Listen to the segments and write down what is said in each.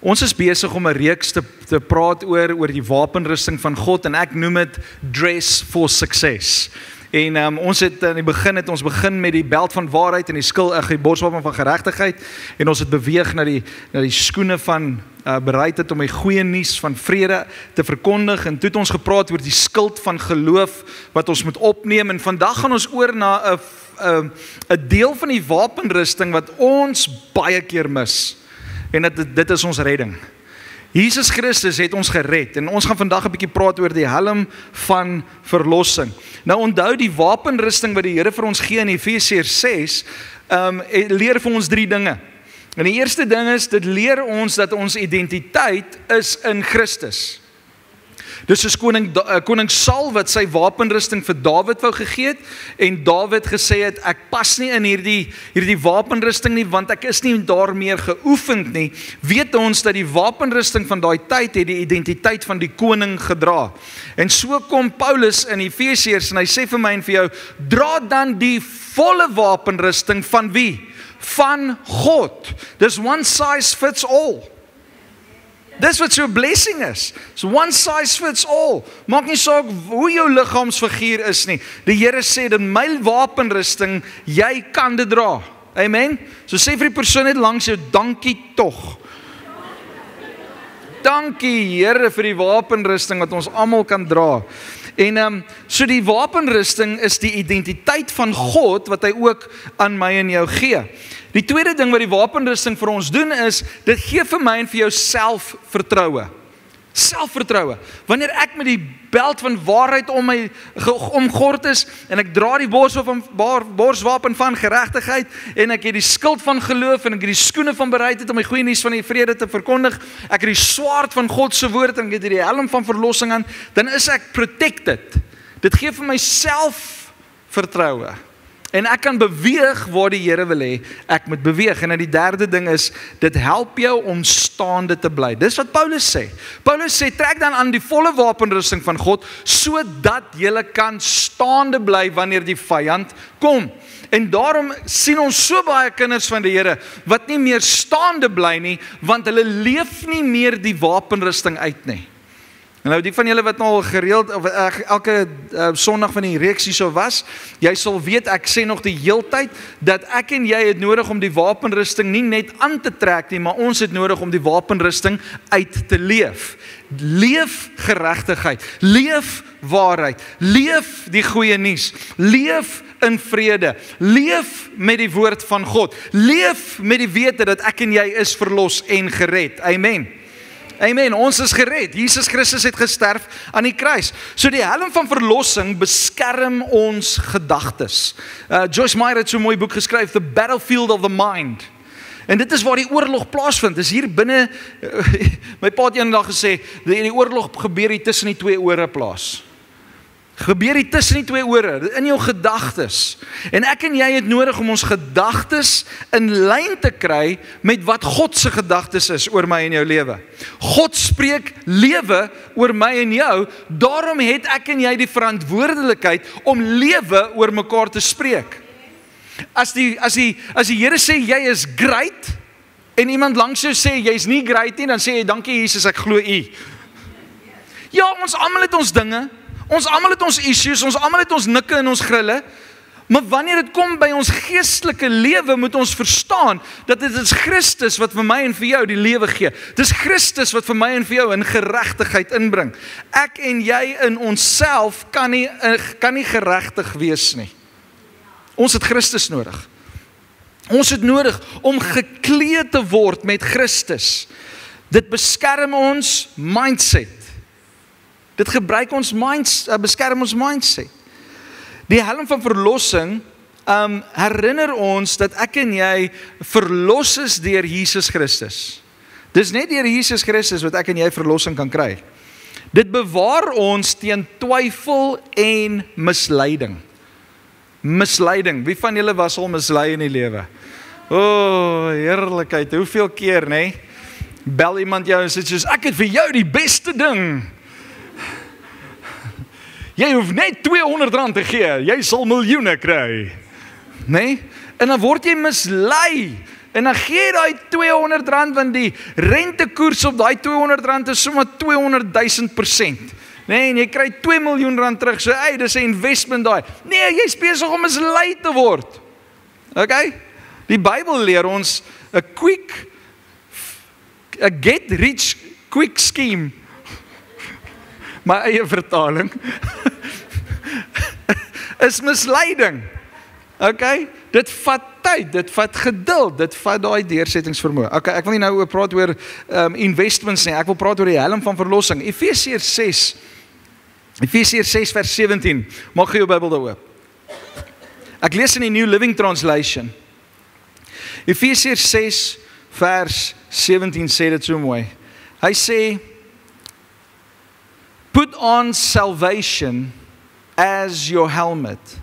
Ons is besig om 'n reeks te praat oor die wapenrusting van God en ek noem dit Dress for Success. En ons het aan die begin begin met die belt van waarheid en die borswapen van geregtigheid en ons het beweeg na die skoene van bereidheid om die goeie nuus van vrede te verkondig en toe het ons gepraat oor die skild van geloof wat ons moet opneem en vandag gaan ons oor na 'n deel van die wapenrusting wat ons baie keer mis. En dit is ons redding. Jesus Christus het ons gered en ons gaan vandag 'n bietjie praat oor die helm van verlossing. Nou onthou die wapenrusting wat die Here vir ons gee in Efesiërs 6, leer vir ons 3 dinge. En die eerste ding is, dit leer ons dat ons identiteit is in Christus. Dus soos koning Saul wat sy wapenrusting vir Dawid wou gegee het en Dawid gesê het, ek pas nie in hierdie wapenrusting nie, want ek is nie daarmee geoefend nie, weet ons dat die wapenrusting van daai tyd het die identiteit van die koning gedra. En so kom Paulus in Efesiërs en hy sê vir my en vir jou, dra dan die volle wapenrusting van wie? Van God. Dis one size fits all. Dis wat so 'n blessing is. So one size fits all. Maak nie saak hoe jou liggaamsfiguur is nie. Die Here sê dat my wapenrusting, jy kan dit dra. Amen. So sê vir die persoon net langs jou, dankie tog. Dankie Here vir die wapenrusting wat ons almal kan dra. En so die wapenrusting is die identiteit van God wat hy ook aan my en jou gee. Die tweede ding wat die wapenrusting vir ons doen is, dit gee vir my en vir jou selfvertroue. Selfvertroue. Wanneer ek met die belt van waarheid omgord is en ek dra die borswapen van geregtigheid en ek het die skild van geloof en ek het die skoene van bereidheid om die goeie nuus van die vrede te verkondig, ek het die swaard van God se woord en ek het die helm van verlossing aan, dan is ek protected. Dit gee vir my selfvertroue. En ek kan beweeg waar die Here wil hê, ek moet beweeg. En dan die derde ding is, dit help jou om staande te bly. Dis wat Paulus sê. Paulus sê, trek dan aan die volle wapenrusting van God, sodat jy kan staande bly wanneer die vyand kom. En daarom sien ons so baie kinders van die Here, wat nie meer staande bly nie, want hulle leef nie meer die wapenrusting uit nie. En nou die van julle wat nou al gereeld, of elke Sondag van die reeks hier so was, jy sal weet, ek sê nog die heeltyd, dat ek en jy het nodig om die wapenrusting nie net aan te trek nie, maar ons het nodig om die wapenrusting uit te leef. Leef geregtigheid, leef waarheid, leef die goeie nuus, leef in vrede, leef met die woord van God, leef met die wete dat ek en jy is verlos en gered. Amen. Amen, ons is gered. Jesus Christus het gesterf aan die kruis. So die helm van verlossing beskerm ons gedagtes. Joyce Meyer het so 'n mooi boek geskryf, The Battlefield of the Mind. En dit is waar die oorlog plaasvind. Dis hier binne, my pa het eendag gesê, die oorlog gebeur hier tussen die 2 ore plaas. Gebeur hier tussen die 2 ore, in jou gedagtes. En ek en jy het nodig om ons gedagtes in lyn te kry met wat God se gedagtes is oor my en jou lewe. God spreek lewe oor my en jou, daarom het ek en jy die verantwoordelikheid om lewe oor mekaar te spreek. As die Here sê jy is great en iemand langs jou sê jy's nie great nie, dan sê jy dankie Jesus, ek glo U. Ja, ons almal het ons dinge. Ons almal het ons issues, ons almal het ons nikke en ons grille, maar wanneer dit kom by ons geestelike lewe, moet ons verstaan, dat dit is Christus wat vir my en vir jou die lewe gee. Dit is Christus wat vir my en vir jou in geregtigheid inbring. Ek en jy in onsself kan nie geregtig wees nie. Ons het Christus nodig. Ons het nodig om gekleed te word met Christus. Dit beskerm ons mindset. Dit beskerm ons mindset. Die helm van verlossing herinner ons dat ek en jy verlos is deur Jesus Christus. Dis net deur Jesus Christus wat ek en jy verlossing kan kry. Dit bewaar ons teen twyfel en misleiding. Misleiding. Wie van julle was al mislei in die lewe? O, heerlikheid. Hoeveel keer, nê? Bel iemand jou en sê soos, ek het vir jou die beste ding. Jy hoef net R200 te gee, jy sal miljoene kry. Nee? En dan word jy mislei En dan gee jy daai R200, want die rentekoers op daai R200 is sommer 200,000%. Nee, en jy kry R2 miljoen terug, so dis 'n investment daai. Nee, jy's besig om mislei te word. Okay? Die Bybel leer ons 'n get rich quick scheme. My eie vertaling is misleiding. Okay? Dit vat tyd, dit vat geduld, dit vat daai deursettingsvermoë. Okay, ek wil nie nou oor praat oor investments nie, ek wil praat oor die helm van verlossing. Efesiërs 6 vers 17. Maak gou jou Bybel daar oop. Ek lees in die New Living Translation. Efesiërs 6 vers 17 sê dit so mooi. Hy sê, put on salvation as your helmet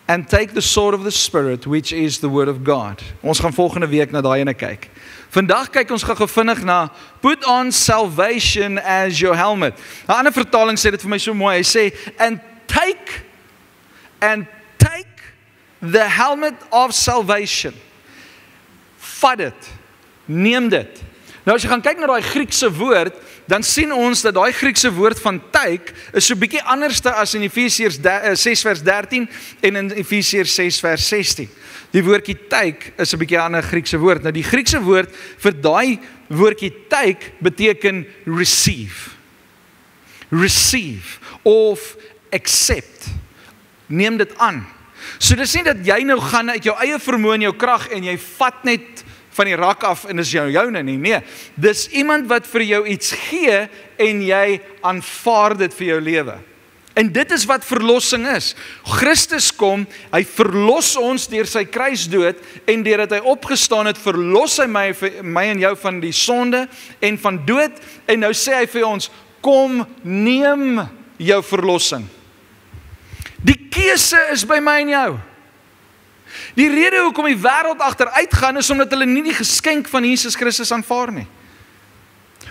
and take the sword of the Spirit, which is the word of God. Ons gaan volgende week na daai ene kyk. Vandag kyk ons gou vinnig na put on salvation as your helmet. 'n Ander vertaling sê dit vir my so mooi. Hy sê, and take the helmet of salvation. Vat dit. Neem dit. Nou as jy gaan kyk na daai Griekse woord, dan sien ons dat daai Griekse woord van take is so bietjie anderste as in Efesiërs 6 vers 13 en in Efesiërs 6 vers 16. Die woordjie take is 'n bietjie ander Griekse woord. Nou die Griekse woord vir daai woordjie take beteken receive. Receive of accept. Neem dit aan. So dis nie dat jy nou gaan uit jou eie vermoë en jou krag en jy vat net van die rak af en dis joune nie. Nee, dis iemand wat vir jou iets gee en jy aanvaar dit vir jou lewe. En dit is wat verlossing is. Christus kom, hy verlos ons deur sy kruisdood en deurdat hy opgestaan het, verlos hy my en jou van die sonde en van dood en nou sê hy vir ons, kom neem jou verlossing. Die keuse is by my en jou. Die rede hoekom die wêreld agteruit gaan is omdat hulle nie die geskenk van Jesus Christus aanvaar nie.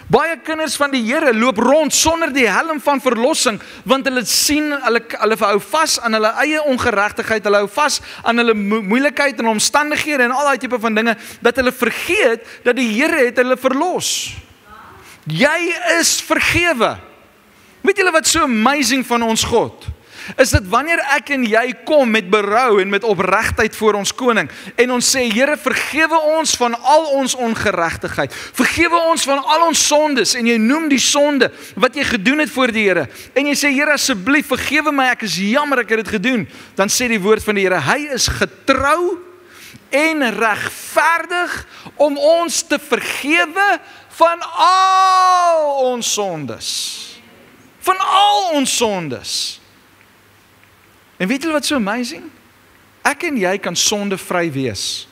Baie kinders van die Here loop rond sonder die helm van verlossing, want hulle sien, hulle hou vas aan hulle eie ongeregtigheid, hulle hou vas aan hulle moeilikheid en omstandighede en al daai tipe van dinge, dat hulle vergeet dat die Here het hulle verlos. Jy is vergewe. Weet julle wat so amazing van ons God? Is dit wanneer ek en jy kom met berou en met opregtheid voor ons koning en ons sê, Here, vergewe ons van al ons ongeregtigheid, vergewe ons van al ons sondes, en jy noem die sonde wat jy gedoen het voor die Here, en jy sê, Here, asseblief, vergewe my, ek is jammer ek het dit gedoen, dan sê die woord van die Here, hy is getrou en regverdig om ons te vergewe van al ons sondes. Van al ons sondes. En weet julle wat so amazing? Ek en jy kan sondevry wees.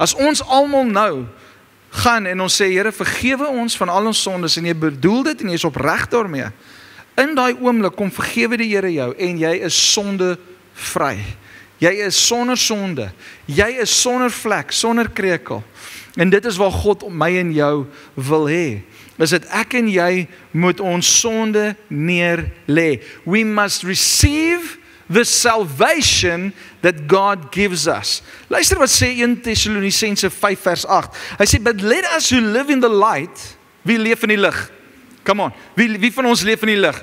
As ons almal nou gaan en ons sê, Here, vergewe ons van al ons sondes, en jy bedoel dit en jy is opreg daarmee, in daai oomblik kom vergewe die Here jou en jy is sondevry. Jy is sonder sonde. Jy is sonder vlek, sonder krekel. En dit is waar God my en jou wil hê. Is dat ek en jy moet ons sonde neer lê. We must receive the salvation that God gives us. Luister wat sê 1 Tessalonisense 5 vers 8. Hy sê, but let us who live in the light, wie leef in die lig? Come on, wie van ons leef in die lig?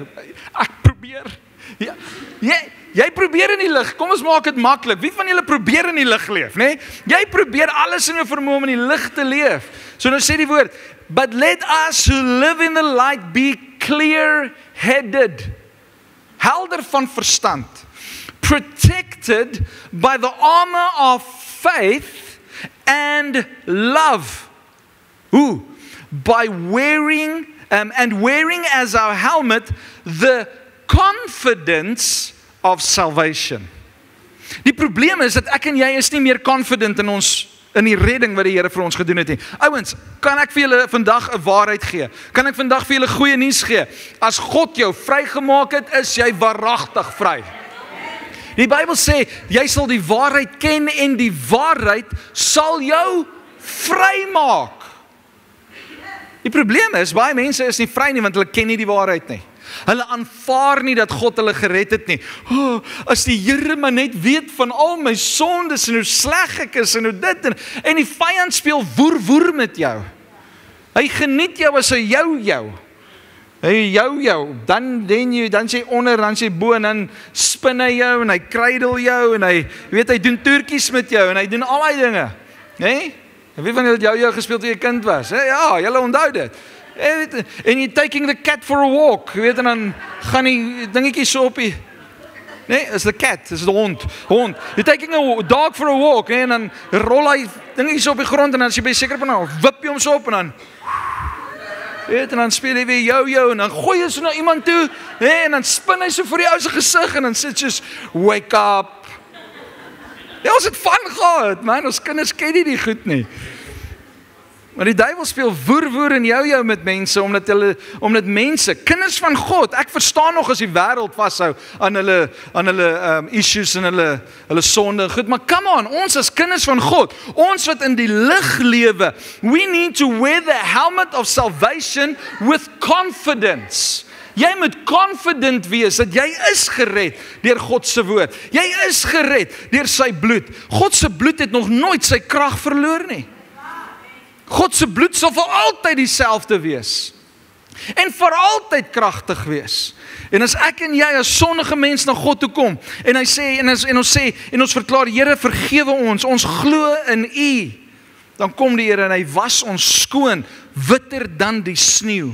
Ek probeer. Ja, jy probeer in die lig, kom ons maak dit maklik. Wie van julle probeer in die lig leef, né? Jy probeer alles in jou vermoë om in die lig te leef. So nou sê die woord, but let us who live in the light be clear-headed. Helder van verstand. Protected by the armor of faith and love. Who? By wearing wearing as our helmet the confidence of salvation. Die probleem is dat ek en jy is nie meer confident in die redding wat die Here vir ons gedoen het nie. Ouens, kan ek vir julle vandag 'n waarheid gee? Kan ek vandag vir julle goeie nuus gee? As God jou vrygemaak het, is jy waaragtig vry. Die Bybel sê, jy sal die waarheid ken en die waarheid sal jou vrymaak. Die probleem is, baie mense is nie vry nie, want hulle ken nie die waarheid nie. Hulle aanvaar nie dat God hulle gered het nie. Oh, as die Here maar net weet van al my sondes en hoe sleg ek is en hoe dit en die vyand speel woer met jou. Hy geniet jou as hy jou. Hy jou, dan sê onder, dan sê bo, en dan spin hy jou, en hy kruidel jou, en hy doen toertjies met jou, en hy doen al die dinge. Nee? En wie van julle jou gespeeld toe jy kind was? Ja, julle onthou dit. En jy taking the cat for a walk, en dan gaan die dingetjies so op die, nee, is the cat, is the hond. You're taking a dog for a walk, en dan rol hy dingetjies op die grond, en dan as jy by seker van nou, wip jy hom so op, en dan en dan speel hy weer jou, en dan gooi hy so na iemand toe, en dan spin hy so vir die ou se gesig, en dan sit soos, wake up. Ja, ons het van gehad, man, ons kinders ken nie die goed nie. Maar die duiwel speel woer en jou met mense, omdat mense, kinders van God, ek verstaan nog as die wêreld vashou aan hulle issues en hulle sonde, goed, maar come on, ons as kinders van God, ons wat in die lig lewe, we need to wear the helmet of salvation with confidence. Jy moet confident wees dat jy is gered deur God se woord. Jy is gered deur sy bloed. God se bloed het nog nooit sy krag verloor nie. God se bloed sal vir altyd dieselfde wees. En vir altyd kragtig wees. En as ek en jy as sondige mens na God toe kom, en hy sê, en ons verklaar, Here vergewe ons glo in U, dan kom die Here en hy was ons skoon, witter dan die sneeu.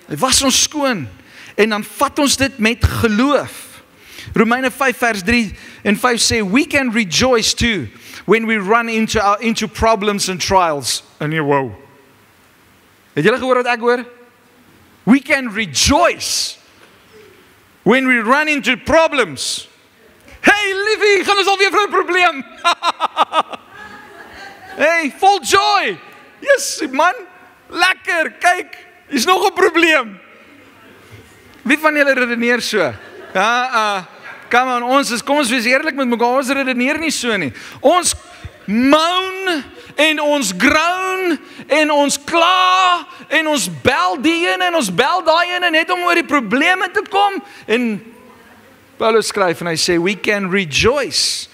Hy was ons skoon, en dan vat ons dit met geloof. Romeine 5 vers 3 en 5 sê, we can rejoice too, when we run into problems and trials. En jy, wow. Het julle gehoor wat ek hoor? We can rejoice when we run into problems. Hey, liefie, gaan ons alweer vir 'n probleem. Hey, full joy. Yes, man. Lekker, kyk, is nog 'n probleem. Wie van julle redeneer so? Come on, kom ons wees eerlik met mekaar, ons redeneer nie so nie. Ons moan, en ons groan, en ons kla, en ons bel die ene, en ons bel daai ene, net om oor die probleme te kom. En Paulus skryf, en hy sê, we can rejoice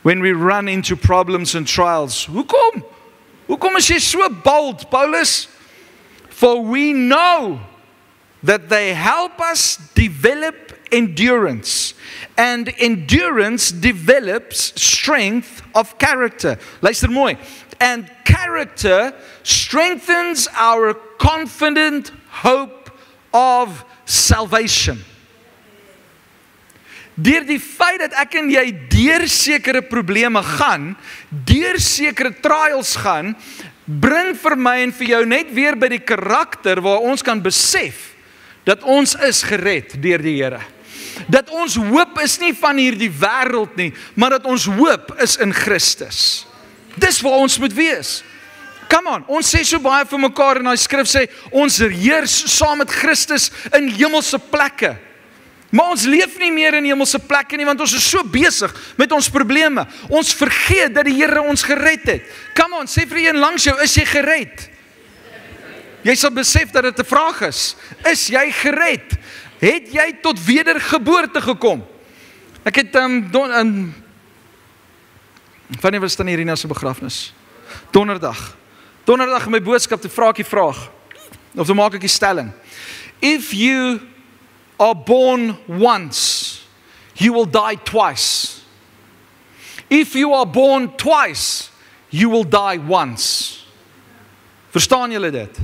when we run into problems and trials. Hoekom? Hoekom is jy so bold, Paulus? For we know that they help us develop endurance, and endurance develops strength of character. Luister mooi. And character strengthens our confident hope of salvation. Deur die feit dat ek en jy deur sekere probleme gaan, deur sekere trials gaan, bring vir my en vir jou net weer by die karakter waar ons kan besef dat ons is gered deur die Here. Dat ons hoop is nie van hierdie wêreld nie, maar dat ons hoop is in Christus. Dis waar ons moet wees. Come on, ons sê so baie vir mekaar en die skrif sê, ons heers saam met Christus in hemelse plekke. Maar ons leef nie meer in hemelse plekke nie, want ons is so besig met ons probleme. Ons vergeet dat die Here ons gered het. Come on, sê vir een langs jou, is jy gered? Jy sal besef dat dit 'n vraag is. Is jy gered? Het jy tot wedergeboorte gekom? Ek het wanneer was dan Irina se begrafnis? Donderdag in my boodskap te vra ek die vraag, of te maak ek die stelling. If you are born once, you will die twice. If you are born twice, you will die once. Verstaan julle dit?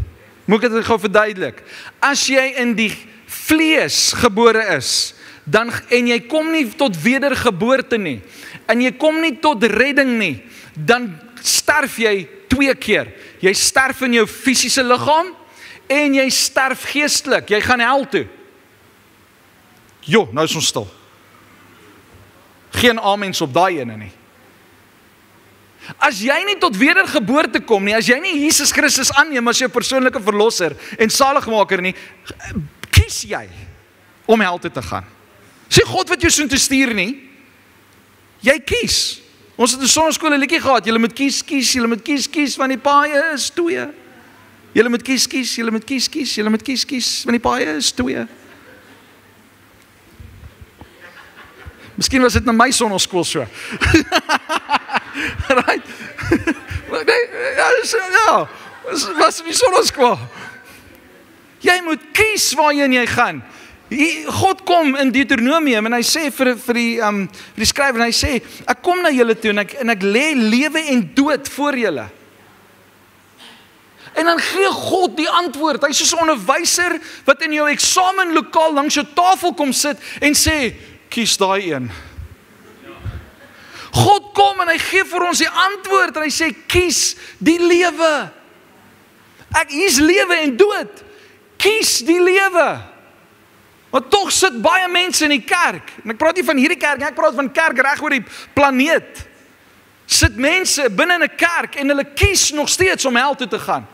Moet ek dit gou verduidelik? As jy in die vlees gebore is, dan, en jy kom nie tot wedergeboorte nie, en jy kom nie tot redding nie, dan sterf jy 2 keer. Jy sterf in jou fisiese liggaam, en jy sterf geestelik. Jy gaan hel toe. Jo, nou is ons stil. Geen amens op daai ene nie. As jy nie tot wedergeboorte kom nie, as jy nie Jesus Christus aanneem as jou persoonlike verlosser en saligmaker nie, kies jy om hel toe te gaan. Sê God wat jou so te stuur nie, jy kies. Ons het in sonskool 'n liedjie gehad, julle moet kies, julle moet kies, want die paaie is 2. Julle moet kies, julle moet kies, julle moet kies, want die paaie is 2. Miskien was dit na my sonnaskool so. Right? Ja, was die sonnaskool. Jy moet kies waarheen jy gaan. God kom in Deuteronomium en hy sê vir die skrywer, en hy sê, ek kom na julle toe en ek lê lewe en dood voor julle. En dan gee God die antwoord. Hy is soos 'n onderwyser wat in jou eksamenlokaal langs jou tafel kom sit en sê, kies daai een. God kom en hy gee vir ons die antwoord en hy sê, kies die lewe. Hier's lewe en dood. Kies die lewe. Maar tog sit baie mense in die kerk. En ek praat nie van hierdie kerk, ek praat van kerk reg oor die planeet. Sit mense binne in 'n kerk en hulle kies nog steeds om hel toe te gaan.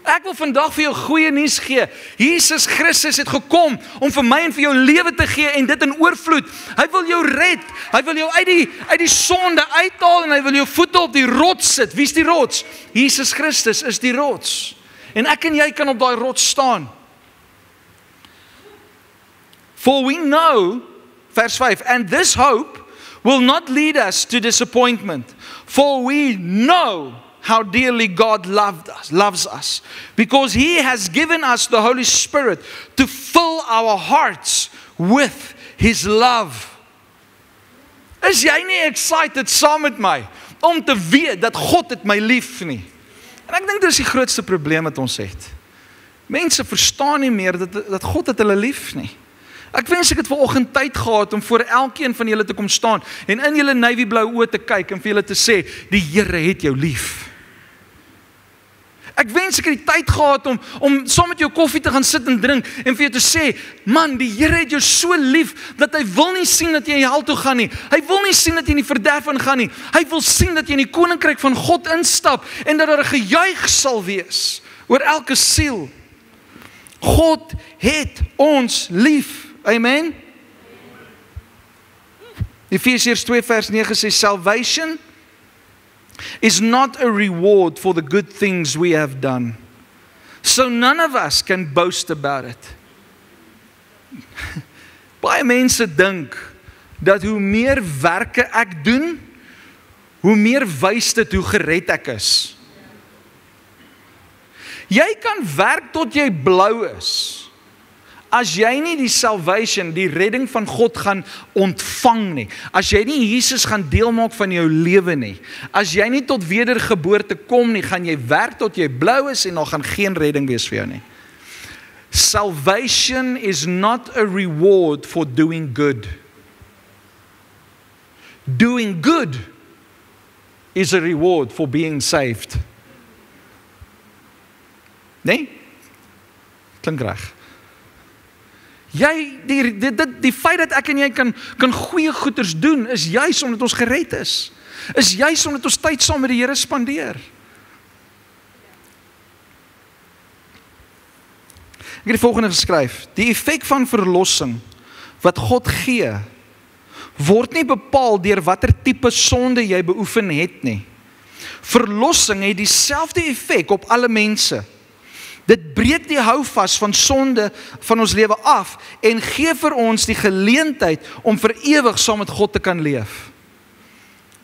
Ek wil vandag vir jou goeie nuus gee. Jesus Christus het gekom om vir my en vir jou lewe te gee en dit in oorvloed. Hy wil jou red. Hy wil jou uit die sonde uithaal en hy wil jou voete op die rots sit. Wie is die rots? Jesus Christus is die rots. En ek en jy kan op daai rots staan. For we know, vers 5, and this hope will not lead us to disappointment. For we know how dearly God loves us, because He has given us the Holy Spirit to fill our hearts with His love. Is jy nie excited saam met my om te weet dat God het my lief nie? En ek dink dit is die grootste probleem wat ons het. Mense verstaan nie meer dat God het hulle lief nie. Ek wens ek het vanoggend tyd gehad om voor elkeen van julle te kom staan en in julle navy blou oë te kyk en vir julle te sê, die Here het jou lief. Ek wens ek het die tyd gehad om saam met jou koffie te gaan sit en drink en vir jou te sê, man, die Here het jou so lief dat hy wil nie sien dat jy in die hel toe gaan nie. Hy wil nie sien dat jy in die verderf ingaan nie. Hy wil sien dat jy in die koninkryk van God instap en dat daar 'n gejuig sal wees oor elke siel. God het ons lief. Amen. Efesiërs 2 vers 9 sê, salvation is not a reward for the good things we have done. So none of us can boast about it. Baie mense dink dat hoe meer werke ek doen, hoe meer wys dit hoe gered ek is. Jy kan werk tot jy blou is. As jy nie die salvation, die redding van God gaan ontvang nie, as jy nie Jesus gaan deel maak van jou lewe nie, as jy nie tot wedergeboorte kom nie, gaan jy werk tot jy blou is en daar gaan geen redding wees vir jou nie. Salvation is not a reward for doing good. Doing good is a reward for being saved. Nee? Klink reg. Die feit dat ek en jy kan goeie goeders doen, is juis omdat ons gered is. Is juis omdat ons tyd saam met die Here spandeer. Ek het die volgende geskryf. Die effek van verlossing wat God gee, word nie bepaal deur watter tipe sonde jy beoefen het nie. Verlossing het dieselfde effek op alle mense. Dit breek die houvas van sonde van ons lewe af en gee vir ons die geleentheid om vir ewig saam met God te kan leef.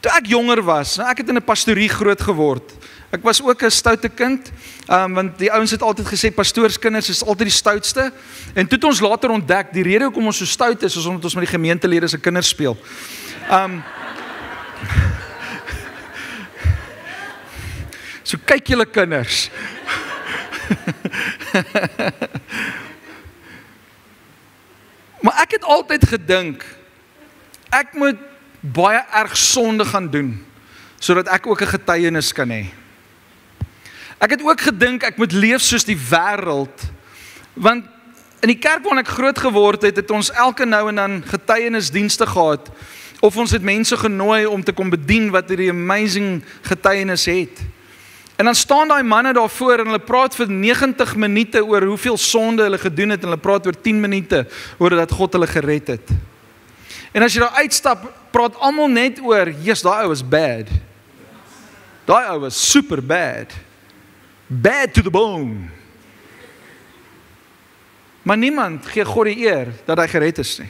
Toe ek jonger was, ek het in 'n pastorie groot geword. Ek was ook 'n stoute kind, want die ouens het altyd gesê pastoorskinders is altyd die stoutste. En toe het ons later ontdek, die rede hoekom ons so stout is omdat ons met die gemeentelede se kinders speel. So kyk julle kinders. Maar ek het altyd gedink, ek moet baie erg sonde gaan doen, sodat ek ook 'n getuienis kan hê. Ek het ook gedink, ek moet leef soos die wêreld, want in die kerk waar ek groot geword het, het ons elke nou en dan getuienisdienste gehad, of ons het mense genooi om te kom bedien wat hierdie amazing getuienis het. En dan staan daai manne daarvoor en hulle praat vir 90 minute oor hoeveel sonde hulle gedoen het en hulle praat oor 10 minute oor dat God hulle gered het. En as jy daar uitstap, praat almal net oor, yes, daai ou was bad. Daai ou was super bad. Bad to the bone. Maar niemand gee God die eer dat hy gered is nie.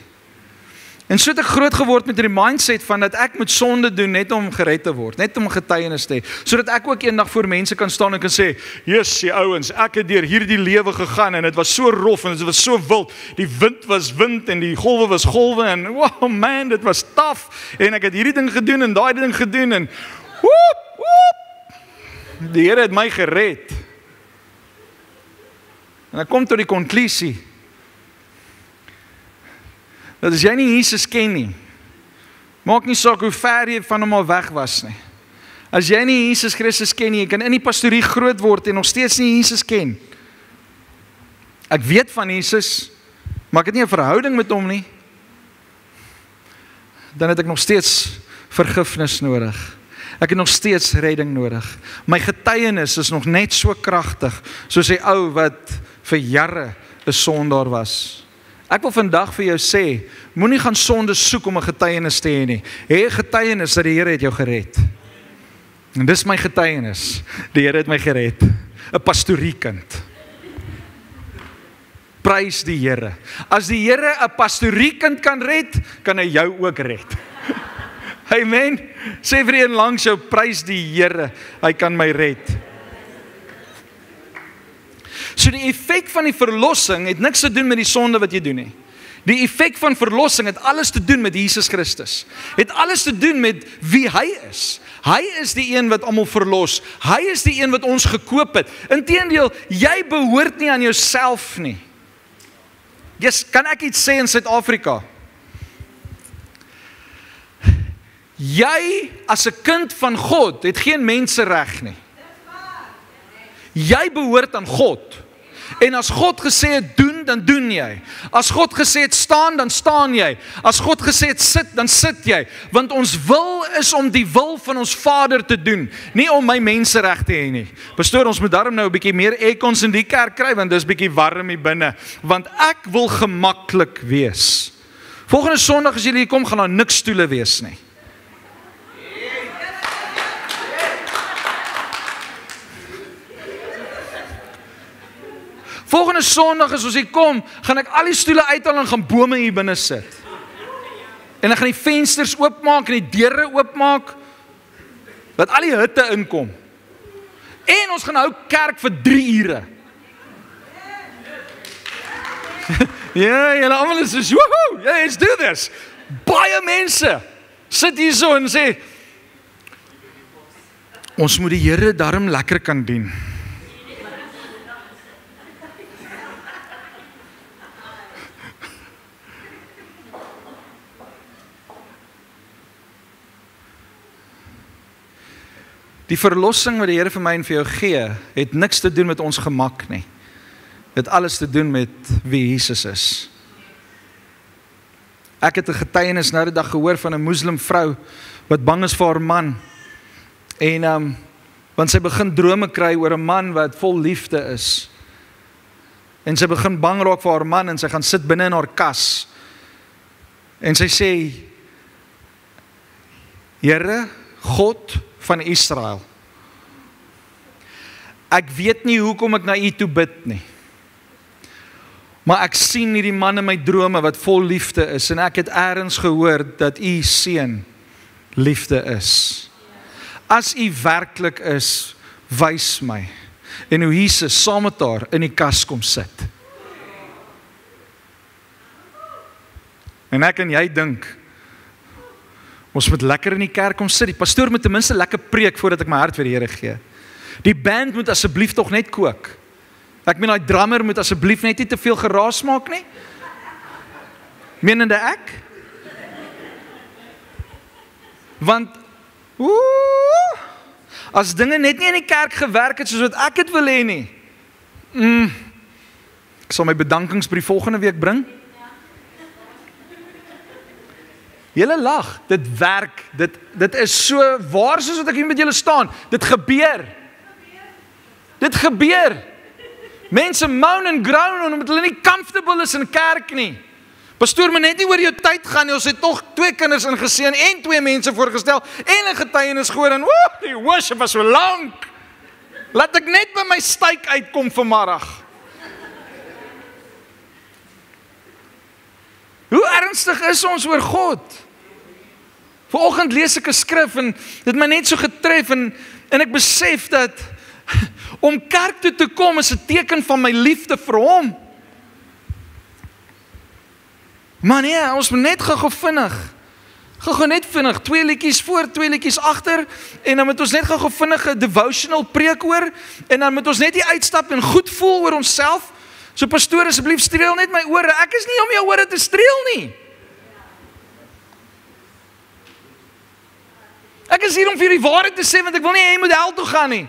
En so het ek groot geword met die mindset van dat ek moet sonde doen net om gered te word, net om getuienis te hê, sodat ek ook eendag voor mense kan staan en kan sê, "Jesus, ouens, ek het deur hierdie lewe gegaan en dit was so rof en dit was so wild. Die wind was wind en die golwe was golwe en wow man, dit was taaf en ek het hierdie ding gedoen en daai ding gedoen en woep woep. Die Here het my gered." En ek kom tot die konklusie dat as jy nie Jesus ken nie, maak nie saak hoe ver jy van hom al weg was nie. As jy nie Jesus Christus ken nie, jy kan in die pastorie groot word en nog steeds nie Jesus ken. Ek weet van Jesus, maar ek het nie 'n verhouding met hom nie. Dan het ek nog steeds vergifnis nodig. Ek het nog steeds redding nodig. My getuienis is nog net so kragtig soos die ou wat vir jare 'n sondaar was. Ek wil vandag vir jou sê, moenie gaan sonde soek om 'n getuienis te hê nie. Hê 'n getuienis dat die Here het jou gered. En dis my getuienis. Die Here het my gered. 'n Pastoriekind. Prys die Here. As die Here 'n pastoriekind kan red, kan hy jou ook red. Amen. Sê vir een langs jou, prys die Here, hy kan my red. So die effek van die verlossing het niks te doen met die sonde wat jy doen nie. Die effek van verlossing het alles te doen met Jesus Christus. Het alles te doen met wie hy is. Hy is die een wat almal verlos. Hy is die een wat ons gekoop het. Inteendeel, jy behoort nie aan jouself nie. Yes, kan ek iets sê in Suid-Afrika? Jy as 'n kind van God het geen mensereg nie. Jy behoort aan God. En as God gesê het doen, dan doen jy. As God gesê het staan, dan staan jy. As God gesê het sit, dan sit jy. Want ons wil is om die wil van ons Vader te doen, nie om my mensereg te hê nie. Pastoor, ons moet daarom nou 'n bietjie meer aircons in die kerk kry, want dis bietjie warm hier binne. Want ek wil gemaklik wees. Volgende Sondag as julle hier kom, gaan daar niks stoele wees nie. Volgende Sondag as ons hier kom, gaan ek al die stoele uithaal en gaan bome hier binne sit. En ek gaan die vensters oopmaak en die deure oopmaak, dat al die hitte inkom. En ons gaan hou kerk vir 3 ure. Ja, julle almal is so, woehoe, yeah, let's do this. Baie mense sit hier so en sê, ons moet die Here daarom lekker kan dien. Die verlossing wat die Here vir my en vir jou gee, het niks te doen met ons gemak nie. Het alles te doen met wie Jesus is. Ek het 'n getuienis nou die dag gehoor van 'n moslim vrou wat bang is vir haar man. En want sy begin drome kry oor 'n man wat vol liefde is. En sy begin bang raak vir haar man en sy gaan sit binne in haar kas. En sy sê, Here, God van Israel, ek weet nie hoekom ek na U toe bid nie, maar ek sien hierdie man in my drome wat vol liefde is, en ek het eers gehoor dat U seun liefde is. As U werklik is, wys my. En hoe Jesus saam met haar in die kas kom sit. En ek en jy dink, ons moet lekker in die kerk kom sit. Die pastoor moet ten minste lekker preek voordat ek my hart vir die Here gee. Die band moet asseblief tog net kook. Ek meen, die drummer moet asseblief net nie te veel geraas maak nie. Menende ek? Want, as dinge net nie in die kerk gewerk het soos wat ek het wil hê nie. Ek sal my bedankingsbrief volgende week bring. Julle lag, dit werk, dit is so waar soos wat ek hier met julle staan. Dit gebeur. Dit gebeur. Mense moan en groan omdat hulle nie comfortable is in kerk nie. Pastoor, moet net nie oor jou tyd gaan nie. Ons het tog 2 kinders ingeseën en 2 mense voorgestel en 'n getuienis gehoor en die worship was so lank. Laat ek net by my styk uitkom vanmiddag. Hoe ernstig is ons oor God? Vanoggend lees ek 'n skrif en dit my net so getref en ek besef dat om kerk toe te kom is 'n teken van my liefde vir hom. Maar nee, ons moet net gou vinnig. Gou net vinnig, 2 liedjies voor, 2 liedjies agter en dan moet ons net gou vinnig 'n devotional preek oor en dan moet ons net hier uitstap en goed voel oor onsself. So pastoor, asseblief streel net my ore. Ek is nie om jou ore te streel nie. Ek is hier om vir die waarheid te sê, want ek wil nie hê jy moet hel toe gaan nie.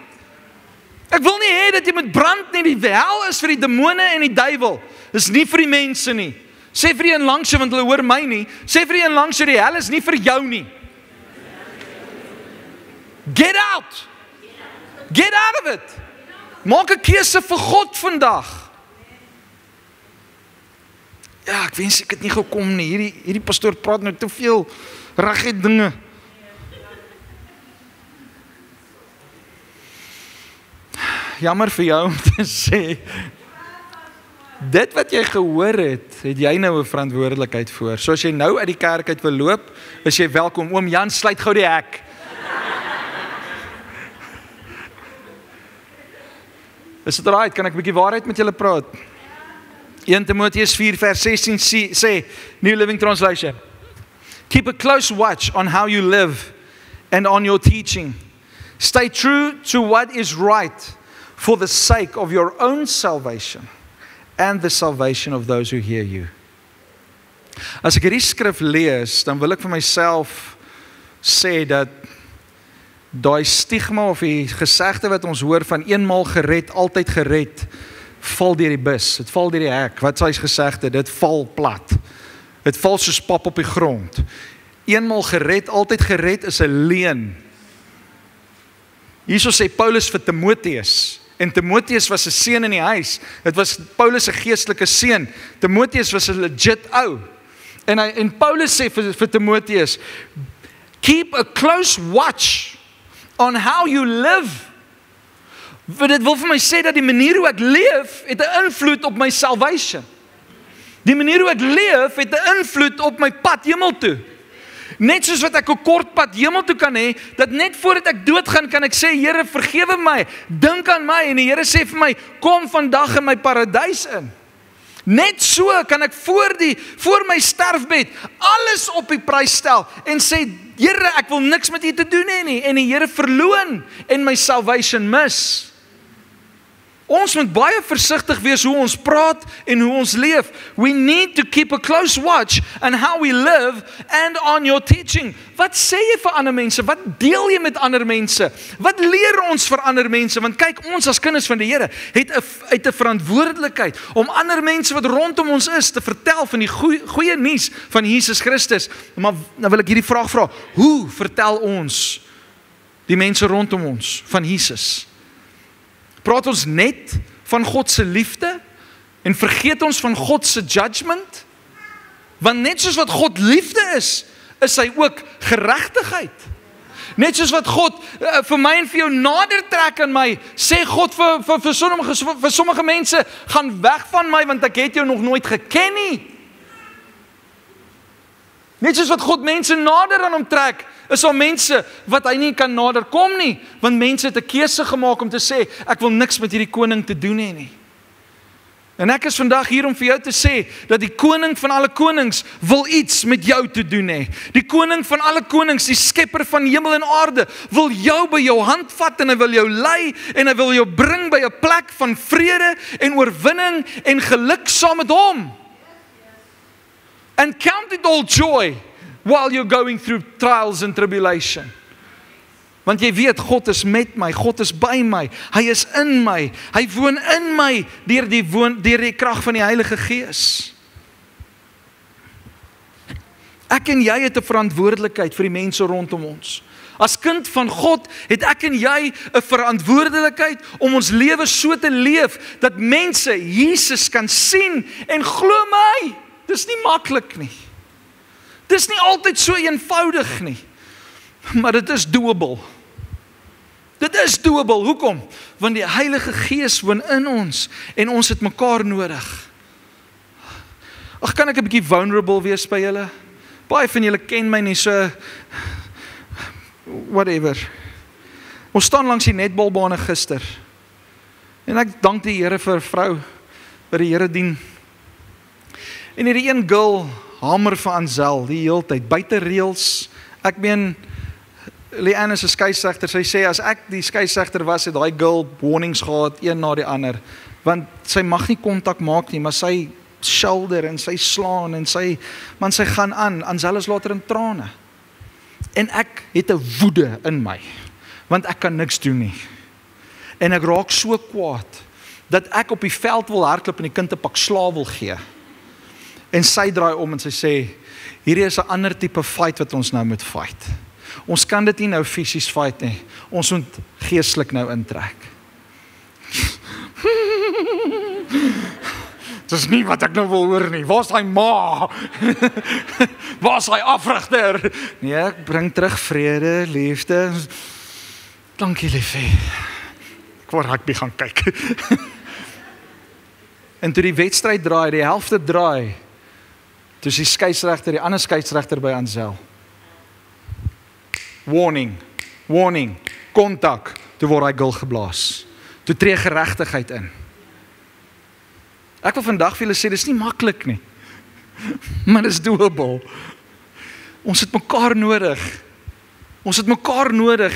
Ek wil nie hê dat jy moet brand nie. Die hel is vir die demone en die duiwel. Dis nie vir die mense nie. Sê vir die een langs jou, want hulle hoor my nie. Sê vir die een langs jou, die hel is nie vir jou nie. Get out. Get out of it. Maak 'n keuse vir God vandag. Ja, ek wens ek het nie gekom nie. Hierdie pastoor praat nou te veel reguit dinge. Jammer vir jou om te sê, dit wat jy gehoor het jy nou 'n verantwoordelikheid voor. So as jy nou uit die kerk uit wil loop, is jy welkom. Oom Jan, sluit gou die hek. Is dit right? Kan ek 'n bietjie waarheid met julle praat? 1 Timoteus 4 vers 16 sê, New Living Translation, keep a close watch on how you live and on your teaching. Stay true to what is right, for the sake of your own salvation and the salvation of those who hear you. As ek hierdie skrif lees, dan wil ek vir myself sê dat daai stigma of die gesegde wat ons hoor van eenmaal gered, altyd gered, val deur die bus, dit val deur die hek. Wat sê hy gesegde? Dit val plat. Dit val soos pap op die grond. Eenmaal gered, altyd gered is 'n leuen. Hierso sê Paulus vir Timoteus, en Timoteus was 'n seun in die huis. Dit was Paulus se geestelike seun. Timoteus was 'n legit ou. En Paulus sê vir Timoteus, keep a close watch on how you live. Want dit wil vir my sê dat die manier hoe ek leef het 'n invloed op my salvation. Die manier hoe ek leef het 'n invloed op my pad hemel toe. Net soos wat ek 'n kort pad hemel toe kan hê, dat net voordat ek doodgaan kan ek sê, Here, vergewe my, dink aan my, en die Here sê vir my, kom vandag in my paradys in. Net so kan ek voor my sterfbed alles op die prys stel en sê, Here, ek wil niks met U te doen hê nie, en die Here verloon en my salvation mis. Ons moet baie versigtig wees hoe ons praat en hoe ons leef. We need to keep a close watch on how we live and on your teaching. Wat sê jy vir ander mense? Wat deel jy met ander mense? Wat leer ons vir ander mense? Want kyk, ons as kinders van die Here het 'n verantwoordelikheid om ander mense wat rondom ons is te vertel van die goeie nuus van Jesus Christus. Maar nou wil ek hierdie vraag vra. Hoe vertel ons die mense rondom ons van Jesus? Praat ons net van God se liefde en vergeet ons van God se judgment? Want net soos wat God liefde is hy ook geregtigheid. Net soos wat God vir my en vir jou nader trek aan my, sê God vir sommige mense, gaan weg van my want ek het jou nog nooit geken nie. Net soos wat God mense nader aan hom trek, is al mense wat hy nie kan nader kom nie, want mense het 'n keuse gemaak om te sê, ek wil niks met hierdie koning te doen hê nie. En ek is vandag hier om vir jou te sê, dat die koning van alle konings wil iets met jou te doen hê. Die koning van alle konings, die skepper van hemel en aarde, wil jou by jou hand vat en hy wil jou lei en hy wil jou bring by 'n plek van vrede en oorwinning en geluk saam met hom. And count it all joy while you're going through trials and tribulation. Want jy weet, God is met my, God is by my, hy is in my, hy woon in my deur die krag van die Heilige Gees. Ek en jy het 'n verantwoordelikheid vir die mense rondom ons. As kind van God het ek en jy 'n verantwoordelikheid om ons lewe so te leef, dat mense Jesus kan sien en glo my. Dis nie maklik nie. Dis nie altyd so eenvoudig nie. Maar dit is doable. Dit is doable. Hoekom? Want die Heilige Gees woon in ons en ons het mekaar nodig. Ag, kan ek 'n bietjie vulnerable wees by julle? Baie van julle ken my nie, so whatever. Ons staan langs die netbalbane gister. En ek dank die Here vir 'n vrou wat die Here dien. En hierdie een girl hamer vir Ansel die hele tyd buite reëls. Ek meen Leanne is 'n skeieregter. Sy sê as ek die skeieregter was, het daai girl warnings gehad een na die ander, want sy mag nie kontak maak nie, maar sy shoulder en sy slaan en sy gaan aan. Ansel is later in trane. En ek het 'n woede in my, want ek kan niks doen nie. En ek raak so kwaad dat ek op die veld wil hardloop en die kind 'n pak slaag wil gee. En sy draai om en sy sê, hierdie is 'n ander tipe fight wat ons nou moet fight. Ons kan dit nie nou fisies fight nie. Ons moet geestelik nou intrek. Dis nie wat ek nou wil hoor nie. Waar's daai ma? Waar's daai afrigter? Nee, ek bring terug vrede, liefde. Dankie liefie. Ek wou rugby gaan kyk. En toe die wedstryd draai, die helfte draai, toe is die skeieregter, die ander skeieregter by Ansel. Warning, kontak, toe word hy gul geblaas. Toe tree geregtigheid in. Ek wil vandag vir julle sê, dis nie maklik nie, maar dis doable. Ons het mekaar nodig.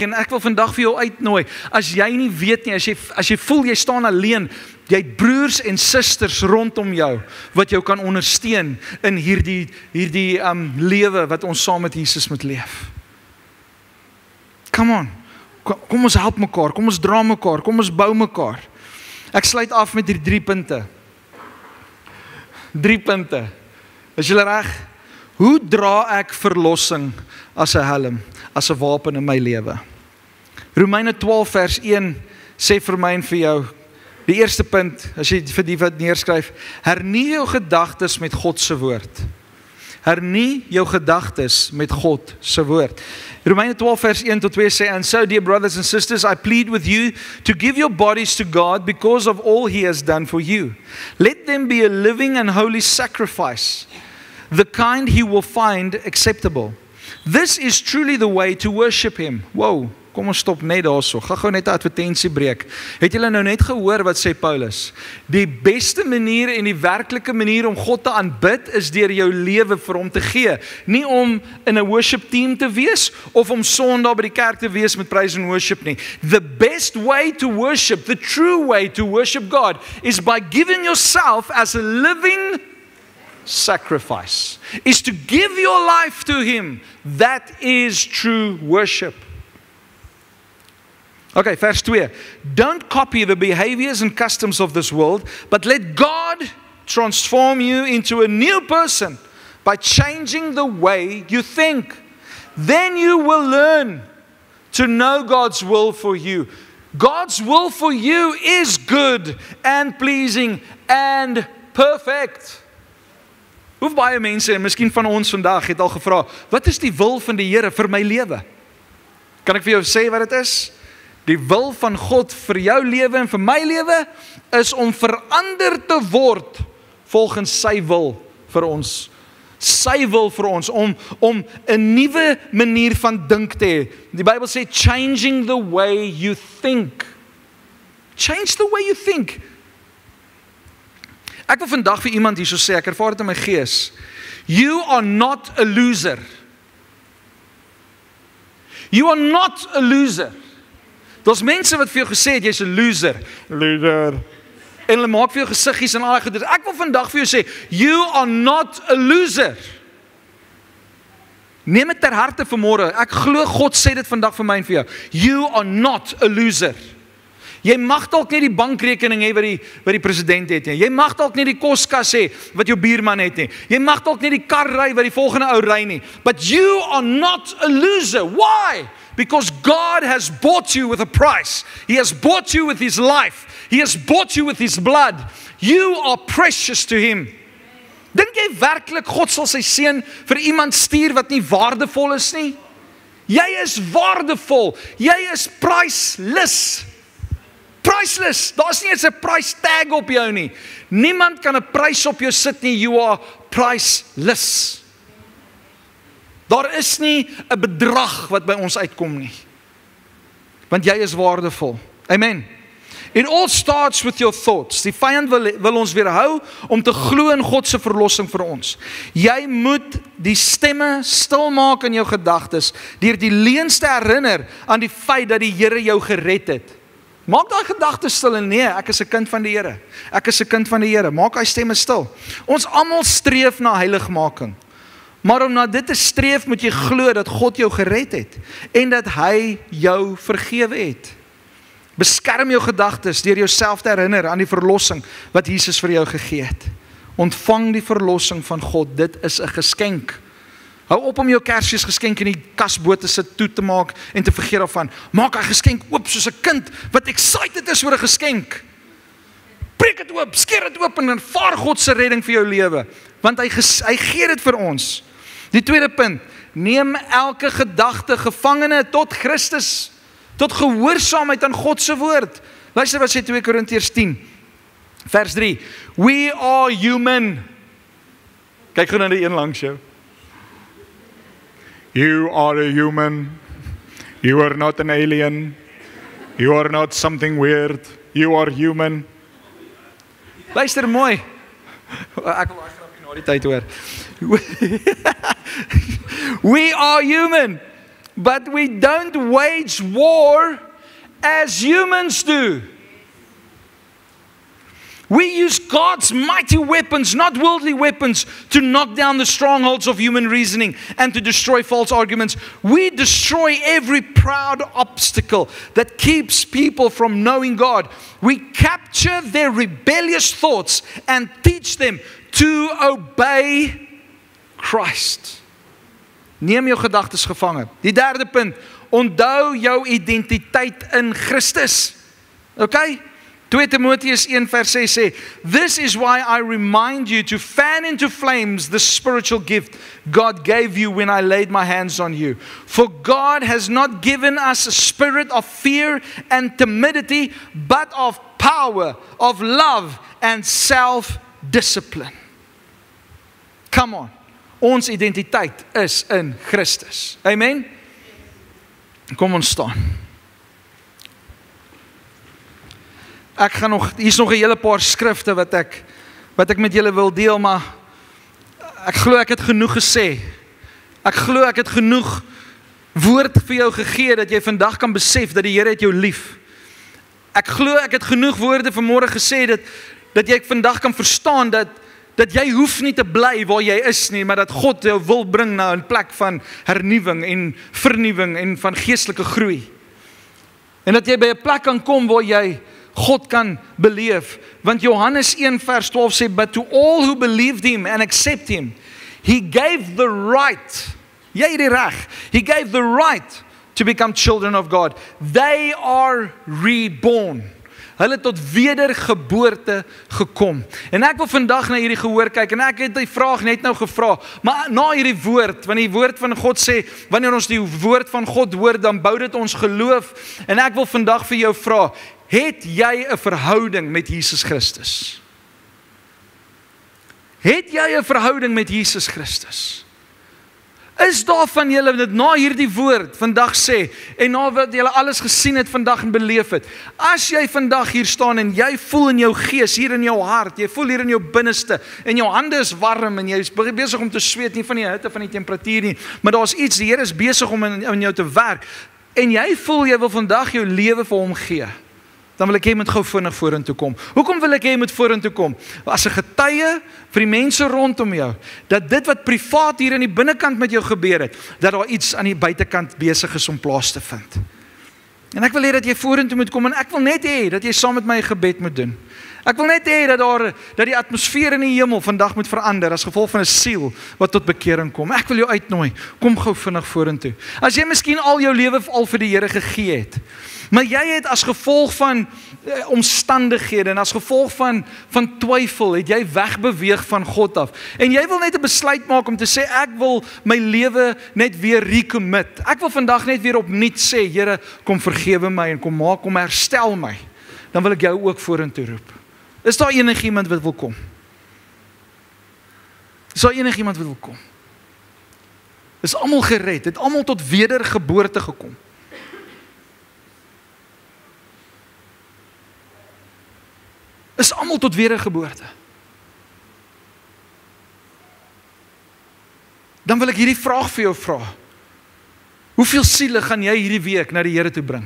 En ek wil vandag vir jou uitnooi, as jy nie weet nie, as jy voel jy staan alleen, jy het broers en susters rondom jou, wat jou kan ondersteun in hierdie lewe wat ons saam met Jesus moet leef. Come on, kom ons help mekaar, kom ons dra mekaar, kom ons bou mekaar. Ek sluit af met hierdie 3 punte. 3 punte. Is julle reg? Hoe dra ek verlossing as 'n helm, as 'n wapen in my lewe? Romeine 12 vers 1 sê vir my en vir jou, die eerste punt, as jy vir die wat neerskryf, hernie jou gedagtes met God se woord. Hernie jou gedagtes met God se woord. Romeine 12 vers 1 tot 2 sê, and so dear brothers and sisters, I plead with you to give your bodies to God because of all He has done for you. Let them be a living and holy sacrifice, the kind He will find acceptable. This is truly the way to worship Him. Wow, kom ons stop net daarso. Ga gou net 'n advertensiebreek. Het julle nou net gehoor wat sê Paulus? Die beste manier en die werklike manier om God te aanbid is deur jou lewe vir hom te gee. Nie om in 'n worship team te wees of om Sondag by die kerk te wees met praise and worship nie. The best way to worship, the true way to worship God is by giving yourself as a living sacrifice. Is to give your life to Him. That is true worship. Okay, verse 2. Don't copy the behaviors and customs of this world, but let God transform you into a new person by changing the way you think. Then you will learn to know God's will for you. God's will for you is good and pleasing and perfect. Hoe baie mense, en miskien van ons vandag, het al gevra, wat is die wil van die Here vir my lewe? Kan ek vir jou sê wat dit is? Die wil van God vir jou lewe en vir my lewe is om verander te word volgens sy wil vir ons. Sy wil vir ons om 'n nuwe manier van dink te hê. Die Bybel sê changing the way you think. Change the way you think. Ek wil vandag vir iemand hierso sê, ek ervaar dit in my gees. You are not a loser. You are not a loser. Daar's mense wat vir jou gesê het, jy's 'n loser. Loser. En hulle maak vir jou gesiggies en al die goeders. Ek wil vandag vir jou sê, you are not a loser. Neem dit ter harte vanmôre. Ek glo God sê dit vandag vir my en vir jou. You are not a loser. Jy mag dalk nie die bankrekening hê wat die president het nie. Jy mag dalk nie die koskas hê wat jou buurman het nie. Jy mag dalk nie die kar ry wat die volgende ou ry nie. But you are not a loser. Why? Because God has bought you with a price. He has bought you with His life. He has bought you with His blood. You are precious to Him. Dink jy werklik God sal sy seun vir iemand stuur wat nie waardevol is nie? Jy is waardevol. Jy is priceless. priceless. Daar's nie eens 'n price tag op jou nie. Niemand kan 'n prys op jou sit nie. You are priceless. Daar is nie 'n bedrag wat by ons uitkom nie. Want jy is waardevol. Amen. It all starts with your thoughts. Die vyand wil ons weerhou om te glo in God se verlossing vir ons. Jy moet die stemme stil maak in jou gedagtes deur die leuns te herinner aan die feit dat die Here jou gered het. Maak daai gedagtes stil en nee, ek is 'n kind van die Here. Ek is 'n kind van die Here. Maak daai stemme stil. Ons almal streef na heiligmaking. Maar om na dit te streef moet jy glo dat God jou gered het en dat hy jou vergewe het. Beskerm jou gedagtes deur jouself te herinner aan die verlossing wat Jesus vir jou gegee het. Ontvang die verlossing van God, dit is 'n geskenk. Hou op om jou Kersfeesgeskenk in die kasboot te sit toe te maak en te vergeet daarvan. Maak hy geskenk oop soos 'n kind wat excited is oor 'n geskenk. Breek dit oop, skeer dit oop en aanvaar God se redding vir jou lewe, want hy gee dit vir ons. Die tweede punt, neem elke gedagte gevangene tot Christus, tot gehoorsaamheid aan God se woord. Luister wat sê 2 Korintiërs 10, vers 3. We are human. Kyk gou na die een langs jou. You are a human. You are not an alien. You are not something weird. You are human. Luister mooi. Ek wil daai grapjie na die tyd hoor. We are human, but we don't wage war as humans do. We use God's mighty weapons, not worldly weapons, to knock down the strongholds of human reasoning and to destroy false arguments. We destroy every proud obstacle that keeps people from knowing God. We capture their rebellious thoughts and teach them to obey Christ. Neem jou gedagtes gevange. Die derde punt, onthou jou identiteit in Christus. Okay? 2 Timotheus 1 vers 6 sê, this is why I remind you to fan into flames the spiritual gift God gave you when I laid my hands on you. For God has not given us a spirit of fear and timidity, but of power, of love and self-discipline. Come on. Ons identiteit is in Christus. Amen? Kom ons staan. Hier's nog 'n hele paar skrifte wat ek met julle wil deel, maar ek glo ek het genoeg gesê. Ek glo ek het genoeg woord vir jou gegee dat jy vandag kan besef dat die Here het jou lief. Ek glo ek het genoeg woorde vanmôre gesê dat jy vandag kan verstaan dat jy hoef nie te bly waar jy is nie, maar dat God jou wil bring na 'n plek van hernuwing en vernuwing en van geestelike groei. En dat jy by 'n plek kan kom waar jy God kan beleef, want Johannes 1 vers 12 sê, but to all who believed him and accept him, he gave the right, jy die reg, he gave the right to become children of God. They are reborn. Hulle tot wedergeboorte gekom. En ek wil vandag na hierdie gehoor kyk, en ek het die vraag net nou gevra, maar na hierdie woord, want die woord van God sê, wanneer ons die woord van God hoor, dan bou dit ons geloof, en ek wil vandag vir jou vra, het jy 'n verhouding met Jesus Christus? Het jy 'n verhouding met Jesus Christus? Is daar van julle dit na hierdie woord vandag sê, en na wat julle alles gesien het vandag en beleef het, as jy vandag hier staan en jy voel in jou gees, hier in jou hart, jy voel hier in jou binneste, en jou hande is warm, en jy is besig om te sweet, nie van die hitte van die temperatuur nie, maar daar is iets, die Here is besig om in jou te werk, en jy voel jy wil vandag jou lewe vir hom gee, dan wil ek jy moet gou vinnig vorentoe kom. Hoekom wil ek jy moet vorentoe kom? As 'n getuie vir die mense rondom jou, dat dit wat privaat hier in die binnekant met jou gebeur het, dat daar iets aan die buitekant besig is om plaas te vind. En ek wil hê dat jy vorentoe moet kom, en ek wil net hê dat jy saam met my 'n gebed moet doen. Ek wil net hê dat die atmosfeer in die hemel vandag moet verander as gevolg van 'n siel wat tot bekering kom. Ek wil jou uitnooi, kom gou vinnig vorentoe. As jy miskien al jou lewe al vir die Here gegee het, maar jy het as gevolg van omstandighede en as gevolg van twyfel, het jy wegbeweeg van God af. En jy wil net 'n besluit maak om te sê, ek wil my lewe net weer recommit. Ek wil vandag net weer opnuut sê, Here, kom vergewe my en kom herstel my. dan wil ek jou ook vorentoe roep. Is daar enigiemand wat wil kom? Is daar enigiemand wat wil kom? Is almal gered, het almal tot wedergeboorte gekom. Is almal tot wedergeboorte. Dan wil ek hierdie vraag vir jou vra. Hoeveel siele gaan jy hierdie week na die Here toe bring?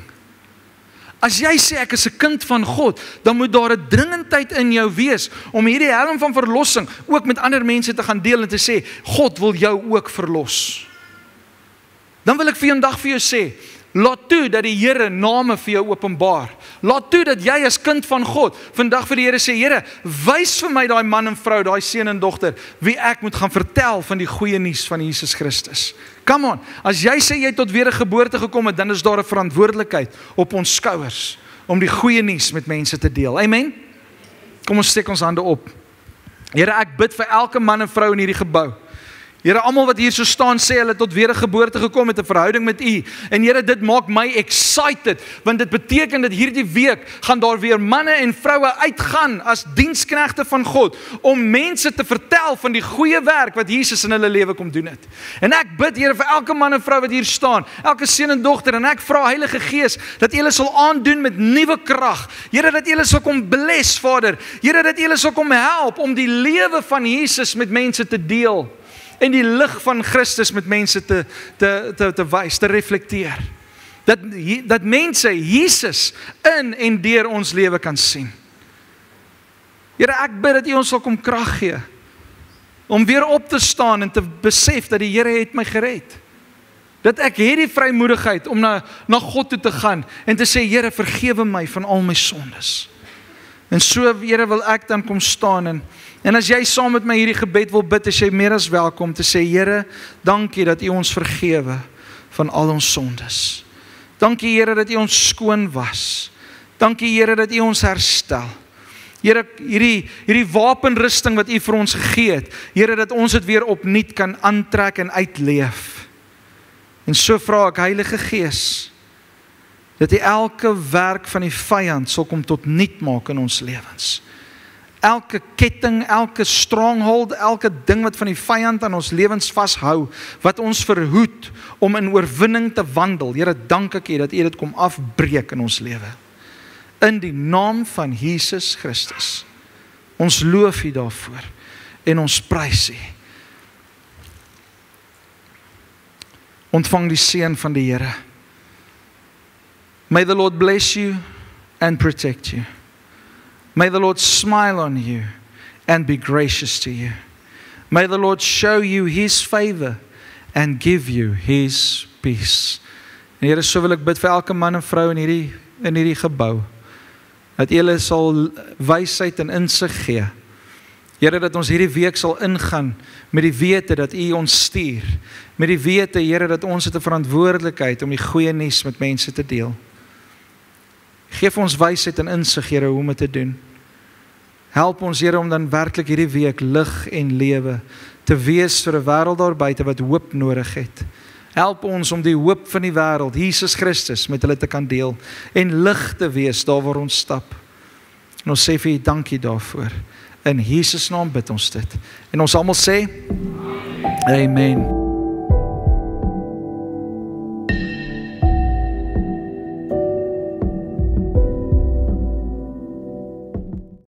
As jy sê ek is 'n kind van God, dan moet daar 'n dringendheid in jou wees om hierdie helm van verlossing ook met ander mense te gaan deel en te sê, God wil jou ook verlos. Dan wil ek vir vandag vir jou sê, laat toe dat die Here name vir jou openbaar. Laat toe dat jy as kind van God vandag vir die Here sê, Here, wys vir my daai man en vrou, daai seun en dogter, wie ek moet gaan vertel van die goeie nuus van Jesus Christus. Come on, as jy sê jy tot wedergeboorte gekom het, dan is daar 'n verantwoordelikheid op ons skouers om die goeie nuus met mense te deel. Amen? Kom ons steek ons hande op. Here, ek bid vir elke man en vrou in hierdie gebou. Here, almal wat hier so staan sê hulle tot wedergeboorte gekom het 'n verhouding met U. En Here, dit maak my excited, want dit beteken dat hierdie week gaan daar weer manne en vroue uitgaan as diensknegte van God om mense te vertel van die goeie werk wat Jesus in hulle lewe kom doen het. En ek bid, Here, vir elke man en vrou wat hier staan, elke seun en dogter, en ek vra Heilige Gees dat U hulle sal aandoen met nuwe krag. Here, dat U hulle sal kom bless, Vader. Here, dat U hulle sal kom help om die lewe van Jesus met mense te deel. En die lig van Christus met mense te wys, te reflekteer. Dat mense Jesus in en deur ons lewe kan sien. Here, ek bid dat U ons sal kom krag gee, om weer op te staan en te besef dat die Here het my gered. Dat ek het die vrymoedigheid om na God toe te gaan en te sê, Here, vergewe my van al my sondes. En so, Here, wil ek dan kom staan en as jy saam met my hierdie gebed wil bid, is jy meer as welkom te sê, Here, dankie dat U ons vergewe van al ons sondes. Dankie, Here, dat U ons skoon was. Dankie, Here, dat U ons herstel. Here, hierdie wapenrusting wat U vir ons gegee het, Here, dat ons dit weer opnuut kan aantrek en uitleef. En so vra ek, Heilige Gees, dat U elke werk van die vyand sal kom tot nut maak in ons lewens. Elke ketting, elke stronghold, elke ding wat van die vyand aan ons lewens vashou, wat ons verhoed om in oorwinning te wandel. Here, dank ek U dat U dit kom afbreek in ons lewe. In die naam van Jesus Christus. Ons loof U daarvoor en ons prys U. Ontvang die seën van die Here. May the Lord bless you and protect you. May the Lord smile on you and be gracious to you. May the Lord show you His favor and give you His peace. En Here, so wil ek bid vir elke man en vrou in hierdie gebou, dat julle sal wysheid en insig gee. Here, dat ons hierdie week sal ingaan met die wete dat U ons stuur, met die wete, Here, dat ons het 'n verantwoordelikheid om die goeie nuus met mense te deel. Geef ons wysheid en insig, Here, hoe om dit te doen. Help ons, Here, om dan werklik hierdie week lig en lewe te wees vir 'n wêreld daar buite wat hoop nodig het. Help ons om die hoop van die wêreld, Jesus Christus, met hulle te kan deel en lig te wees daar waar ons stap. En ons sê vir U dankie daarvoor. In Jesus naam bid ons dit. En ons almal sê, Amen.